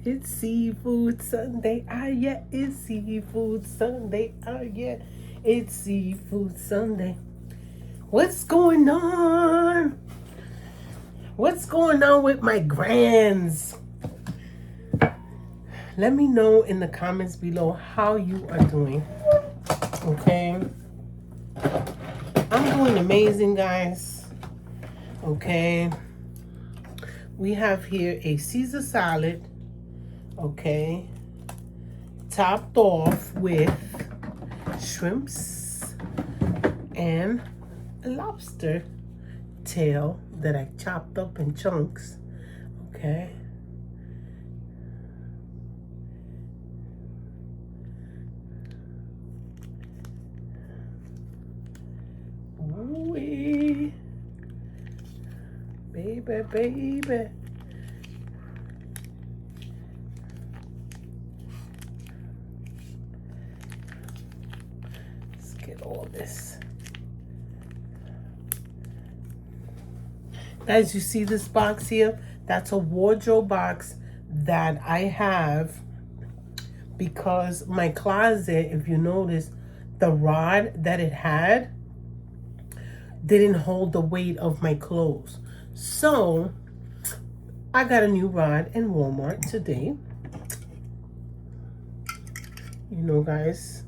It's Seafood Sunday. Ah, yeah, it's Seafood Sunday. Ah, yeah, it's Seafood Sunday. What's going on? What's going on with my grands? Let me know in the comments below how you are doing. Okay? I'm doing amazing, guys. Okay? We have here a Caesar salad. Okay? Topped off with shrimps and a lobster tail that I chopped up in chunks. Okay. Ooh-wee. Baby, baby. Let's get all this. Guys, you see this box here? That's a wardrobe box that I have because my closet, if you notice, the rod that it had didn't hold the weight of my clothes. So I got a new rod in Walmart today. You know, guys,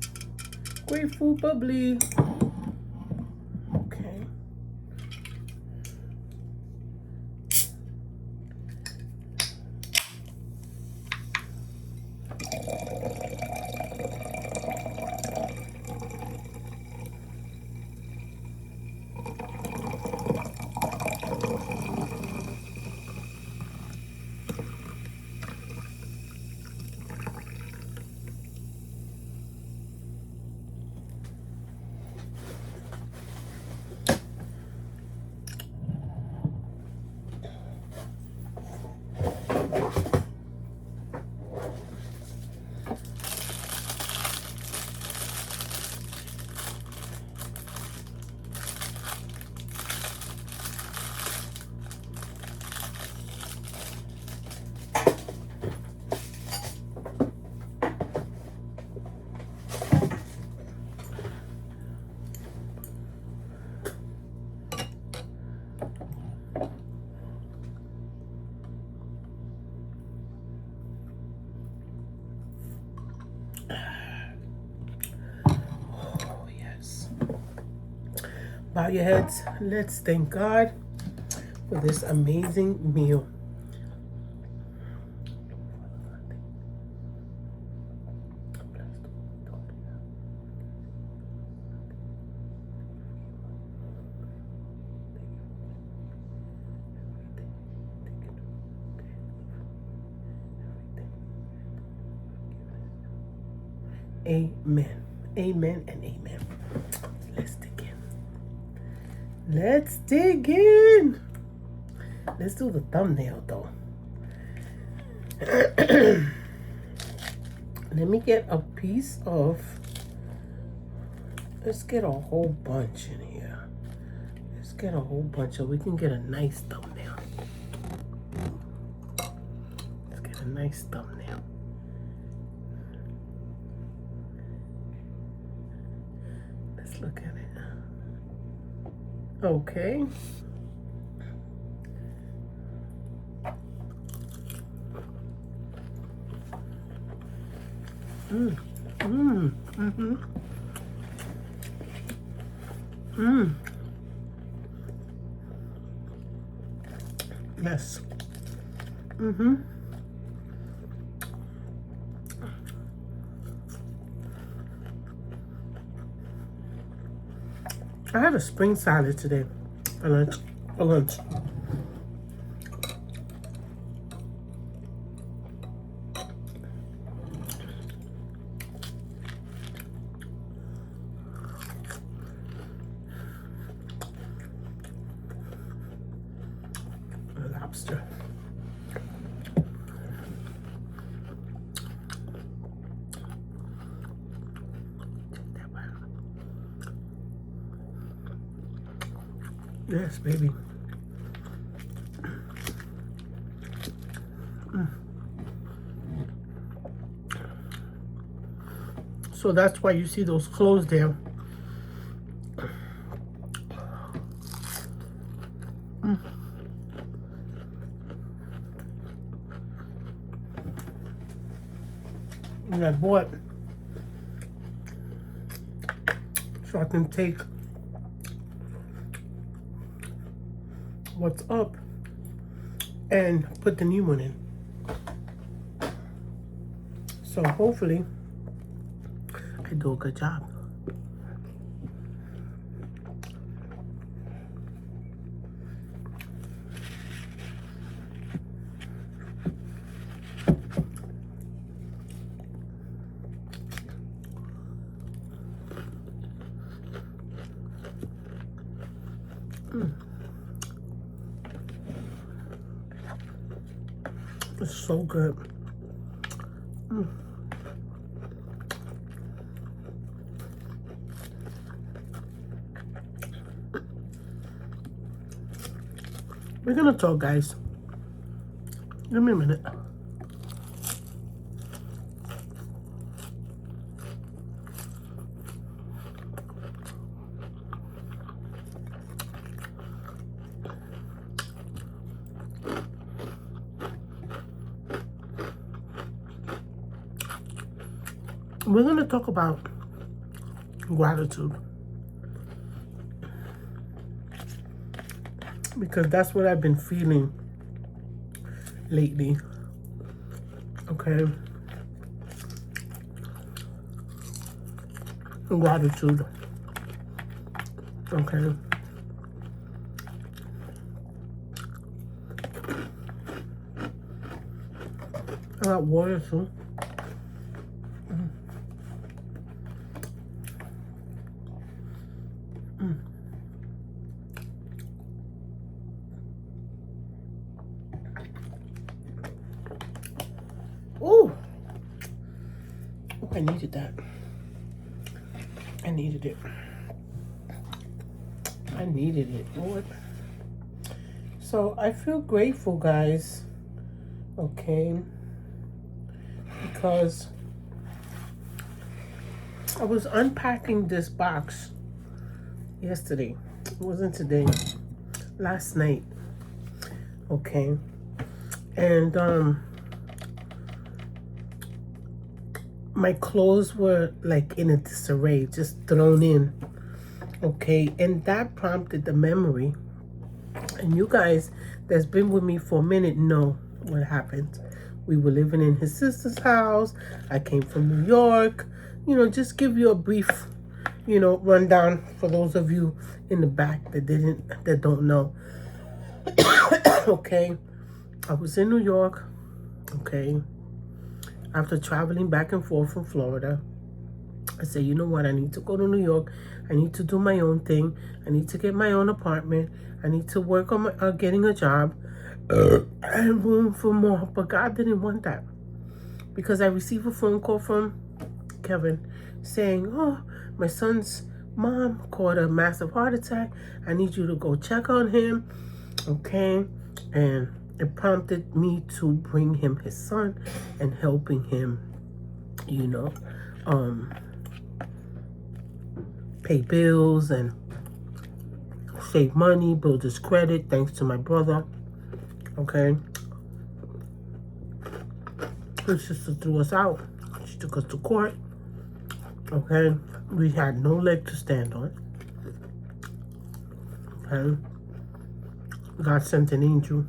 grapefruit bubbly. Okay. Oh, yes. Bow your heads. Let's thank God for this amazing meal. Amen. Amen and amen. Let's dig in. Let's dig in. Let's do the thumbnail though. Let me get a piece of, let's get a whole bunch in here. Let's get a whole bunch so we can get a nice thumbnail. Let's get a nice thumbnail. Let's look at it. Okay. Yes. I had a spring salad today for lunch. Lobster. Yes, baby. So that's why you see those clothes there. And I bought so I can take what's up and put the new one in. So hopefully I do a good job. It's so good. We're gonna talk, guys. Give me a minute. We're going to talk about gratitude, because that's what I've been feeling lately. Okay. Gratitude. Okay. I got water too. Ooh, I needed that. I needed it. I needed it, Lord. So I feel grateful, guys. Okay, because I was unpacking this box yesterday. It wasn't today. Last night. Okay, and my clothes were like in a disarray, just thrown in. Okay, and that prompted the memory. And you guys that's been with me for a minute know what happened. We were living in his sister's house. I came from New York. You know, just give you a brief, you know, rundown for those of you in the back that don't know. Okay, I was in New York. Okay, after traveling back and forth from Florida, I said, you know what? I need to go to New York. I need to do my own thing. I need to get my own apartment. I need to work on getting a job and room for more. But God didn't want that, because I received a phone call from Kevin saying, oh, my son's mom caught a massive heart attack. I need you to go check on him. Okay, and it prompted me to bring him his son and helping him, you know, pay bills and save money, build his credit, thanks to my brother. Okay, his sister threw us out. She took us to court. Okay, we had no leg to stand on. Okay, God sent an angel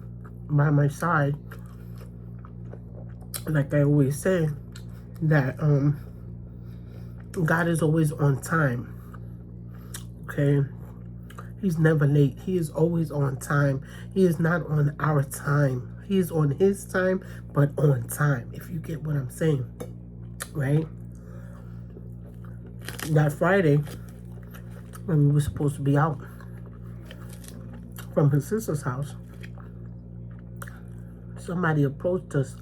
by my side. Like I always say, that God is always on time. Okay, he's never late. He is always on time. He is not on our time. He is on his time, but on time, if you get what I'm saying. Right? That Friday, when we were supposed to be out from his sister's house, somebody approached us.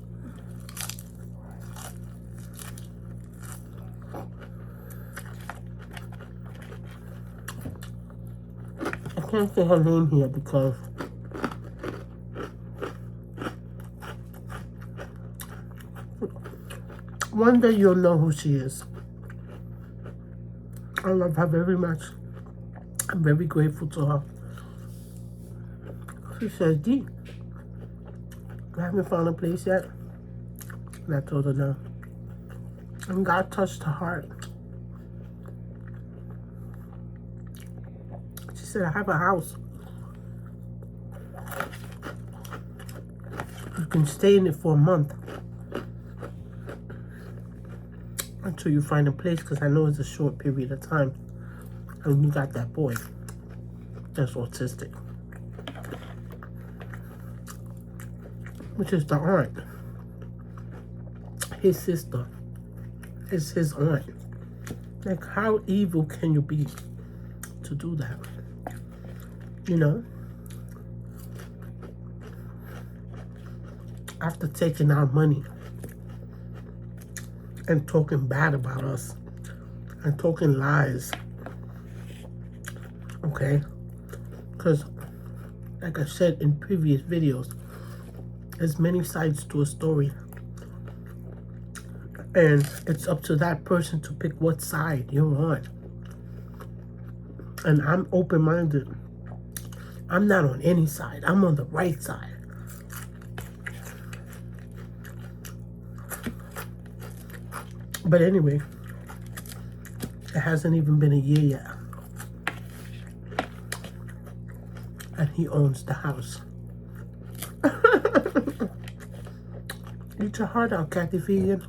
I can't say her name here because one day you'll know who she is. I love her very much. I'm very grateful to her. She says, D, I haven't found a place yet. And I told her no. And God touched her heart. She said, I have a house. You can stay in it for a month. Until you find a place, because I know it's a short period of time. And you got that boy that's autistic. Which is the aunt. His sister is his aunt. Like, how evil can you be to do that? You know? After taking our money and talking bad about us and talking lies. Okay? Because, like I said in previous videos, there's many sides to a story. And it's up to that person to pick what side you're on. And I'm open-minded. I'm not on any side. I'm on the right side. But anyway, it hasn't even been a year yet. And he owns the house. Eat your heart out, Kathy Vegan.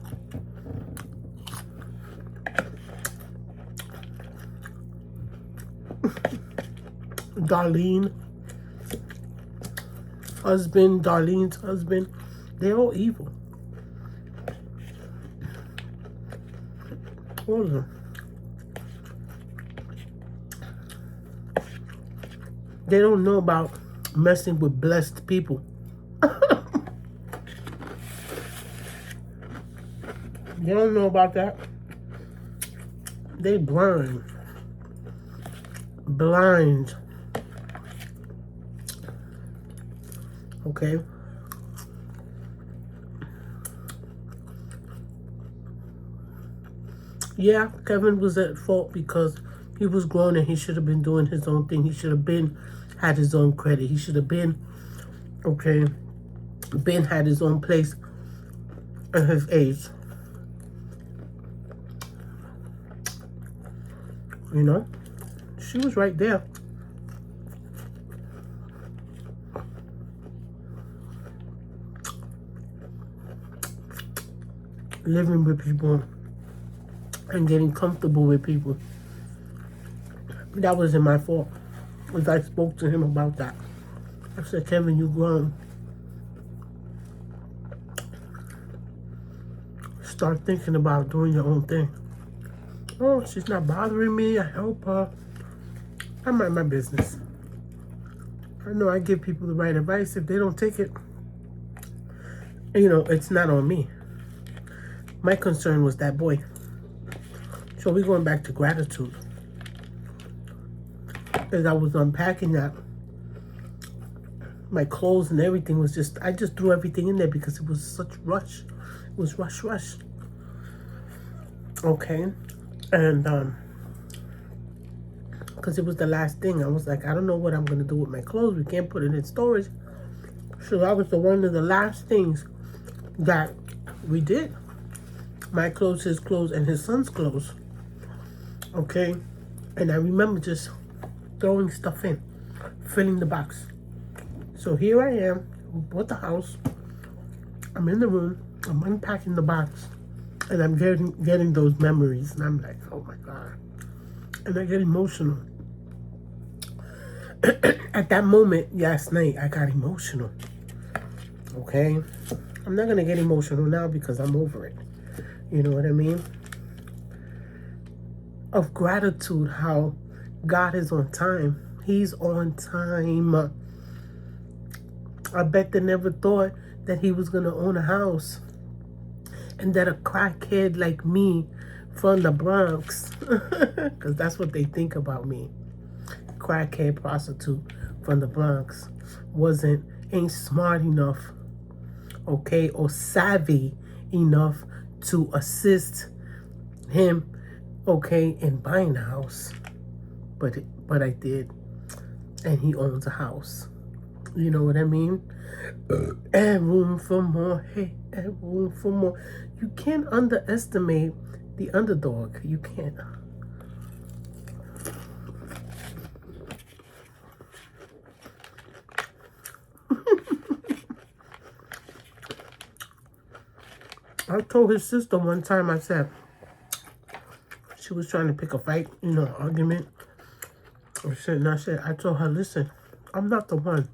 Darlene's husband, they're all evil. All of them. They don't know about messing with blessed people. They don't know about that. They blind. Blind. Okay? Yeah, Kevin was at fault because he was grown and he should have been doing his own thing. He should have been had his own credit. He should have been, okay, been had his own place at his age. You know? She was right there. Living with people and getting comfortable with people. That wasn't my fault. Because I spoke to him about that. I said, Kevin, you grown. Start thinking about doing your own thing. Oh, she's not bothering me. I help her. I mind my business. I know I give people the right advice. If they don't take it, you know, it's not on me. My concern was that boy. So we're going back to gratitude. As I was unpacking that, my clothes and everything was just, I just threw everything in there because it was such rush. It was rush. Okay. And, because it was the last thing. I was like, I don't know what I'm going to do with my clothes. We can't put it in storage. So that was one of the last things that we did. My clothes, his clothes, and his son's clothes. Okay. And I remember just throwing stuff in, filling the box. So here I am, we bought the house. I'm in the room, I'm unpacking the box, and I'm getting those memories, and I'm like, oh my God. And I get emotional. At that moment, last night, I got emotional. Okay? I'm not gonna get emotional now because I'm over it. You know what I mean? Of gratitude, how God is on time. He's on time. I bet they never thought that he was going to own a house. And that a crackhead like me from the Bronx, because that's what they think about me, crackhead prostitute from the Bronx, ain't smart enough, okay, or savvy enough to assist him okay, in buying a house, but I did, and he owns a house. You know what I mean? And room for more. Hey, and room for more. You can't underestimate the underdog. You can't. I told his sister one time, I said, she was trying to pick a fight, argument. I told her, listen, I'm not the one.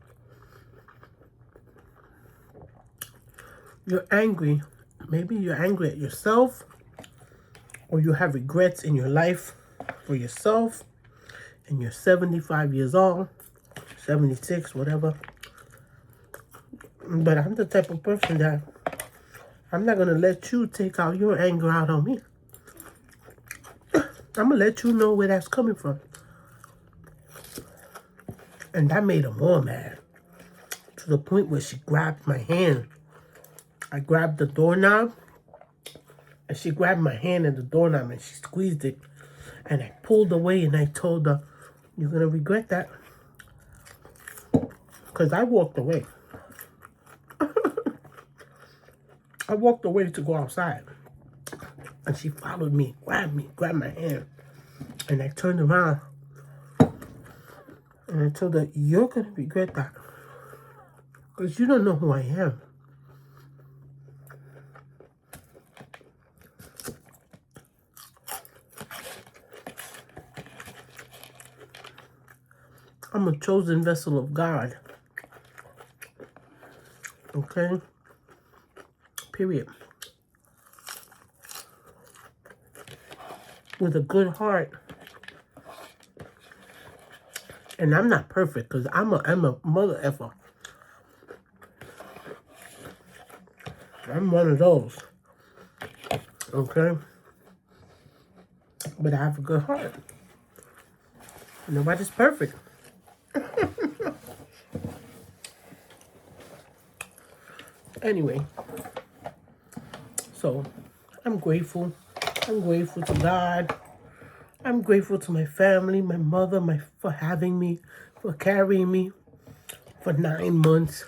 You're angry. Maybe you're angry at yourself, or you have regrets in your life for yourself, and you're 75 years old, 76, whatever. But I'm the type of person that I'm not going to let you take out your anger out on me. I'm going to let you know where that's coming from. And that made her more mad, to the point where she grabbed my hand. I grabbed the doorknob, and she grabbed my hand and the doorknob, and she squeezed it. And I pulled away, and I told her, you're going to regret that. Because I walked away. I walked away to go outside. And she followed me, grabbed my hand. And I turned around. And I told her, you're going to regret that. Because you don't know who I am. I'm a chosen vessel of God. Okay? Period. With a good heart. And I'm not perfect, because I'm a mother effer. I'm one of those. Okay? But I have a good heart. Nobody's perfect. Anyway. So, I'm grateful. I'm grateful to God. I'm grateful to my family, my mother, for having me, for carrying me for 9 months.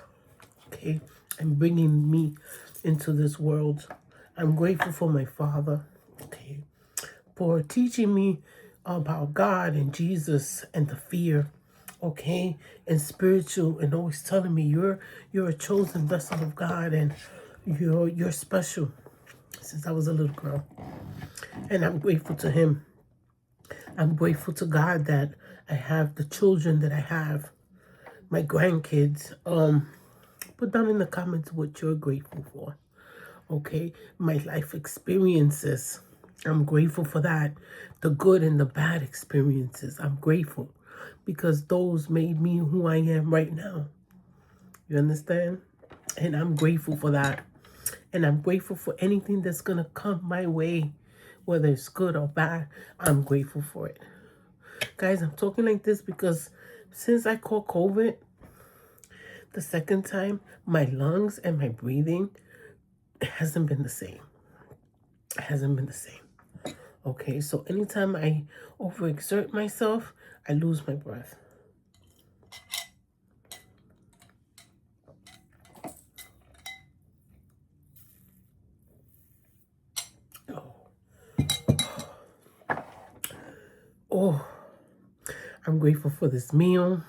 Okay? And bringing me into this world. I'm grateful for my father. Okay? For teaching me about God and Jesus and the fear, okay, and spiritual, and always telling me you're a chosen vessel of God, and you're special, since I was a little girl. And I'm grateful to him. I'm grateful to God that I have the children that I have, my grandkids. Put down in the comments what you're grateful for. Okay, my life experiences, I'm grateful for that. The good and the bad experiences, I'm grateful, because those made me who I am right now. You understand? And I'm grateful for that. And I'm grateful for anything that's going to come my way, whether it's good or bad. I'm grateful for it. Guys, I'm talking like this because since I caught COVID the second time, my lungs and my breathing, it hasn't been the same. It hasn't been the same. Okay, so anytime I overexert myself, I lose my breath. Oh, I'm grateful for this meal.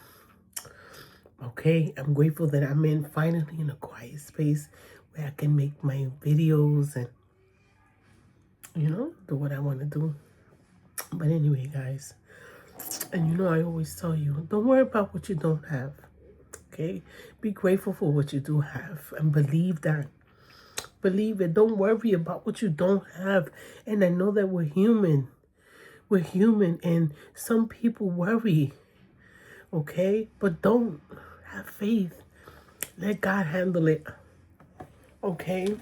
Okay, I'm grateful that I'm finally in a quiet space where I can make my videos and, do what I want to do. But anyway, guys, and I always tell you, don't worry about what you don't have. Okay, be grateful for what you do have and believe that. Believe it. Don't worry about what you don't have. And I know that we're human. We're human, and some people worry. Okay, but don't. Have faith. Let God handle it. Okay,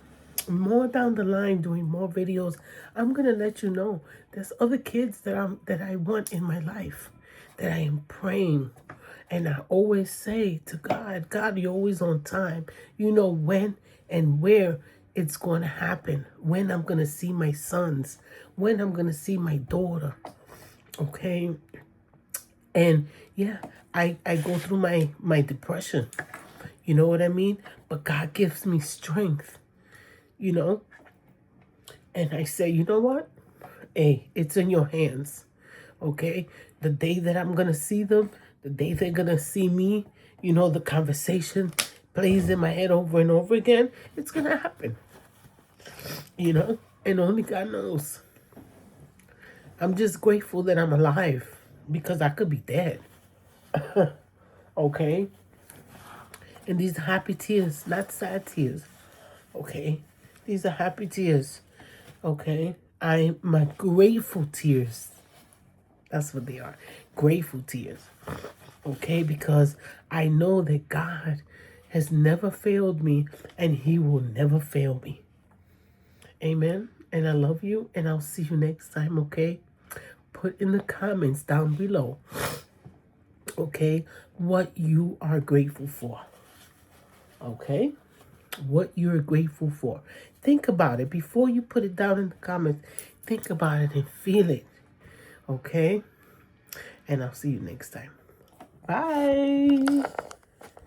more down the line, doing more videos, I'm gonna let you know there's other kids that I want in my life, that I am praying. And I always say to God, God, you're always on time. You know when and where it's going to happen, when I'm going to see my sons, when I'm going to see my daughter. Okay. And yeah, I go through my depression. You know what I mean? But God gives me strength, you know? And I say, you know what? Hey, it's in your hands. Okay? The day that I'm going to see them, the day they're going to see me, you know, the conversation plays in my head over and over again. It's going to happen. You know? And only God knows. I'm just grateful that I'm alive because I could be dead. Okay? And these are happy tears, not sad tears. Okay? These are happy tears. Okay? My grateful tears. That's what they are. Grateful tears. Okay? Because I know that God has never failed me and he will never fail me. Amen. And I love you and I'll see you next time, okay? Put in the comments down below, okay, what you are grateful for. Okay? What you're grateful for. Think about it. Before you put it down in the comments, think about it and feel it. Okay? And I'll see you next time. Bye.